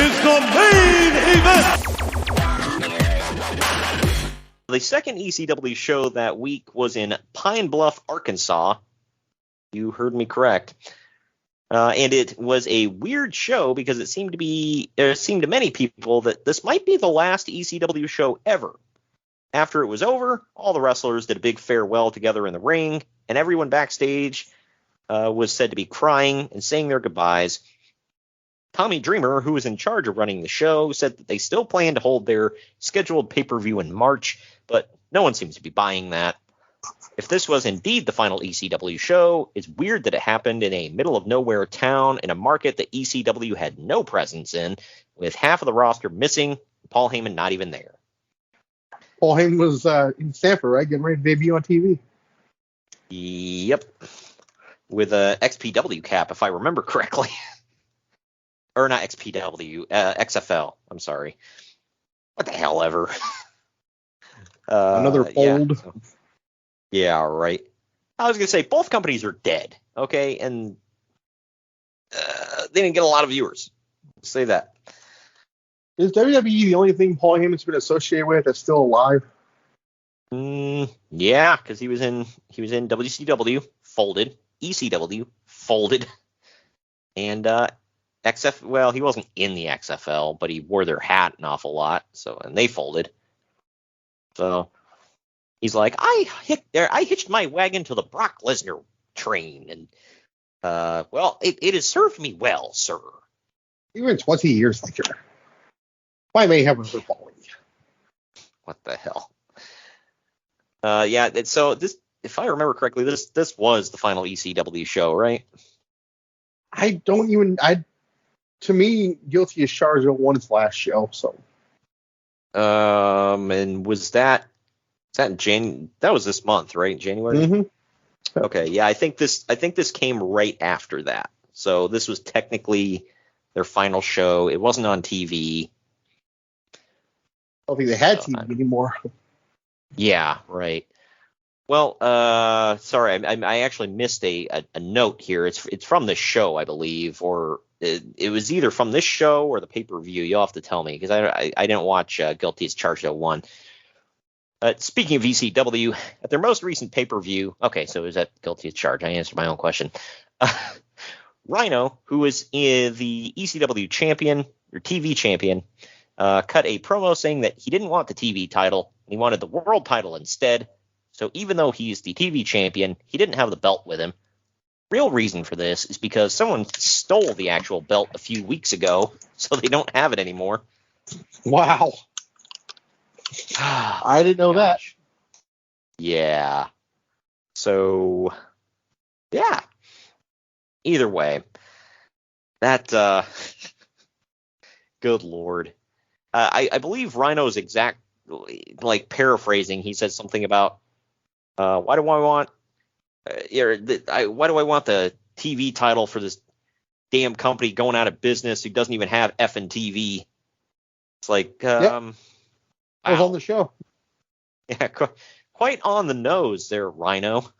is the main event. The second ECW show that week was in Pine Bluff, Arkansas. You heard me correct. And it was a weird show because it seemed to many people that this might be the last ECW show ever. After it was over, all the wrestlers did a big farewell together in the ring, and everyone backstage was said to be crying and saying their goodbyes. Tommy Dreamer, who was in charge of running the show, said that they still plan to hold their scheduled pay-per-view in March, but no one seems to be buying that. If this was indeed the final ECW show, it's weird that it happened in a middle-of-nowhere town in a market that ECW had no presence in, with half of the roster missing, Paul Heyman not even there. Paul Heyman was in Stanford, right? Getting ready to debut on TV. Yep. With a XPW cap, if I remember correctly. Or not XPW, XFL. I'm sorry. What the hell ever. Another fold. Yeah, right. I was going to say, both companies are dead, okay? And they didn't get a lot of viewers. I'll say that. Is WWE the only thing Paul Heyman's been associated with that's still alive? Yeah, because he was in WCW, folded, ECW, folded, and XF. Well, he wasn't in the XFL, but he wore their hat an awful lot. And they folded. So he's like, I hitched my wagon to the Brock Lesnar train, and well, it has served me well, sir. Even 20 years later, I may have a following. What the hell? Yeah. So this, if I remember correctly, this was the final ECW show, right? To me, Guilty as Charged won its last show, so. And was that that was this month, right? January? Mm-hmm. Okay, yeah, I think this came right after that. So this was technically their final show. It wasn't on TV. I don't think they had TV anymore. Yeah, right. Well, sorry, I actually missed a note here. It's from this show, I believe, or it was either from this show or the pay-per-view. You'll have to tell me, because I didn't watch Guilty as Charged 01. Speaking of ECW, at their most recent pay-per-view, okay, so it was at Guilty as Charged. I answered my own question. Rhino, who was the ECW champion, or TV champion, cut a promo saying that he didn't want the TV title. He wanted the world title instead. So even though he's the TV champion, he didn't have the belt with him. Real reason for this is because someone stole the actual belt a few weeks ago, so they don't have it anymore. Wow. I didn't know that. Yeah. So, yeah. Either way, that, good Lord. I believe Rhino's exact, like, paraphrasing, he said something about, why do I want the TV title for this damn company going out of business who doesn't even have effing TV? It's like, I was on the show. Yeah, quite on the nose there, Rhino.